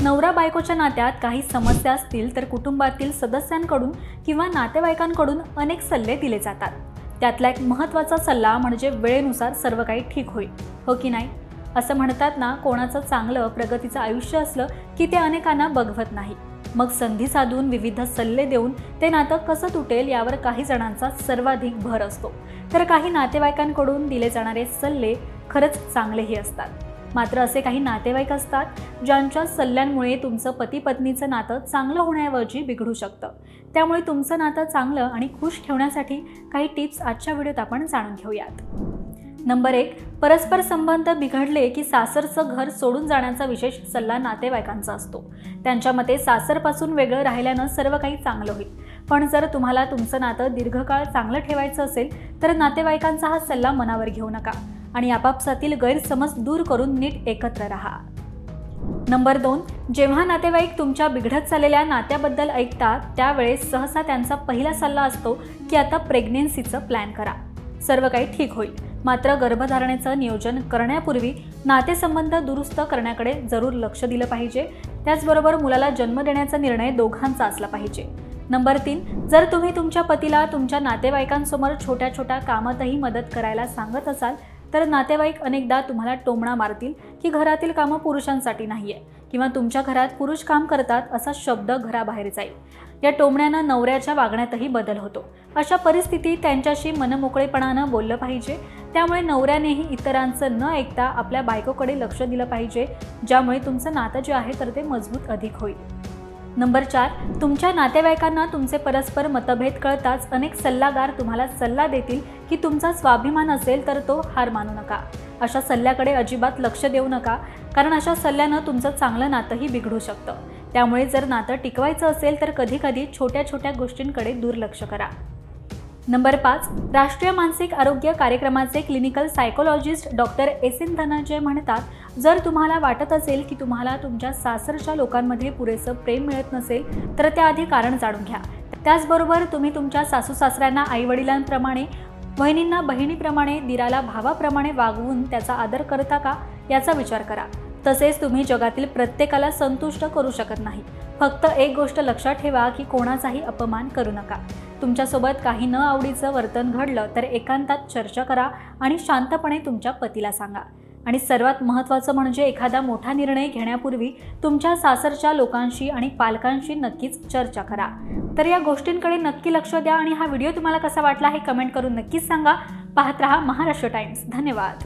नवरा बायकोच्या नात्यात काही समस्या असतील तर कुटुंबातील सदस्यांकडून किंवा नातेवाईकांकडून अनेक सल्ले दिले जातात। त्यातला एक महत्त्वाचा सल्ला म्हणजे वेळेनुसार सर्व काही ठीक होईल, हो की नाही? असं म्हणतात ना, कोणाचं चांगलं प्रगतीचं आयुष्य असलं की ते अनेकांना बघवत नाही। मग संधी साधून विविध सल्ले देऊन ते नातं कसं तुटेल यावर काही जणांचा सर्वाधिक भर असतो, तर काही नातेवाईकांकडून दिले जाणारे सल्ले खरंच चांगलेही असतात। मात्र असे काही नातेवाईक असतात ज्यांच्या सल्ल्यांमुळे तुमचं पती पत्नीचं नातं चांगलं होण्याऐवजी बिघडू शकतं। त्यामुळे तुमचं नातं चांगलं आणि खुश ठेवण्यासाठी काही टिप्स आजच्या व्हिडिओत आपण जाणून घेऊयात। नंबर 1, परस्पर संबंध बिघडले की सासरचं घर सोडून जाण्याचा विशेष सल्ला नातेवाईकांचा असतो। त्यांच्या मते सासरपासून वेगळं राहिल्यानं सर्व काही चांगलं होईल, पण जर तुम्हाला तुमचं नातं दीर्घकाळ चांगलं ठेवायचं असेल तर नातेवाईकांचा हा सल्ला मनावर घेऊ नका आणि आपापसातील गैरसमज दूर करून नीट एकत्र राहा। नंबर 2, जेव्हा नातेवाईक तुमच्या बिघडत चाललेल्या नात्याबद्दल ऐकतात त्यावेळेस सहसा त्यांचा पहिला सल्ला असतो की आता प्रेग्नेन्सीचं प्लॅन करा, सर्व काही ठीक होईल। मात्र गर्भधारणेचं नियोजन करण्यापूर्वी नातेसंबंध दुरुस्त करण्याकडे जरूर लक्ष दिलं पाहिजे। त्याचबरोबर मुलाला जन्म देण्याचा निर्णय दोघांचा असला पाहिजे। नंबर 3, जर तुम्ही तुमच्या पतीला तुमच्या नातेवाईकांसमोर छोट्या छोट्या कामातही मदत करायला सांगत असाल तर नातेवाईक अनेकदा तुम्हाला टोमणा मारतील की घरातील कामं पुरुषांसाठी नाहीये किंवा तुमच्या घरात पुरुष काम करतात असा शब्द घराबाहेर जाईल। या टोमण्यानं नवऱ्याच्या वागण्यातही बदल होतो। अशा परिस्थितीत त्यांच्याशी मनमोकळेपणानं बोललं पाहिजे। त्यामुळे नवऱ्यानेही इतरांचं न ऐकता आपल्या बायकोकडे लक्ष दिलं पाहिजे, ज्यामुळे तुमचं नातं जे आहे तर ते मजबूत अधिक होईल। नंबर 4, तुमच्या नातेवाईकांना तुमचे परस्पर मतभेद कळताच अनेक सल्लागार तुम्हाला सल्ला देतील की तुमचा स्वाभिमान असेल तर तो हार मानू नका। अशा सल्ल्याकडे अजिबात लक्ष देऊ नका, कारण अशा सल्ल्यानं तुमचं चांगलं नातंही बिघडू शकतं। त्यामुळे जर नातं टिकवायचं असेल तर कधीकधी छोट्या छोट्या गोष्टींकडे दुर्लक्ष करा। नंबर 5, राष्ट्रीय मानसिक आरोग्य कार्यक्रमाचे क्लिनिकल सायकोलॉजिस्ट डॉक्टर एसिन धनंजय म्हणतात, जर तुम्हाला वाटत असेल की तुम्हाला तुमच्या सासरच्या लोकांमध्ये पुरेसं प्रेम मिळत नसेल तर त्याआधी कारण जाणून घ्या। त्याचबरोबर तुम्ही तुमच्या सासू सासऱ्यांना आईवडिलांप्रमाणे, बहिणींना बहिणीप्रमाणे, दिराला भावाप्रमाणे वागवून त्याचा आदर करता का याचा विचार करा। तसेच तुम्ही जगातील प्रत्येकाला संतुष्ट करू शकत नाही। फक्त एक गोष्ट लक्षात ठेवा की कोणाचाही अपमान करू नका। तुमच्यासोबत काही न आवडीचं वर्तन घडलं तर एकांतात चर्चा करा आणि शांतपणे तुमच्या पतीला सांगा। आणि सर्वात महत्त्वाचं म्हणजे एखादा मोठा निर्णय घेण्यापूर्वी तुमच्या सासरच्या लोकांशी आणि पालकांशी नक्कीच चर्चा करा। तर या गोष्टींकडे नक्की लक्ष द्या आणि हा व्हिडिओ तुम्हाला कसा वाटला हे कमेंट करून नक्कीच सांगा। पाहत रहा महाराष्ट्र टाइम्स। धन्यवाद।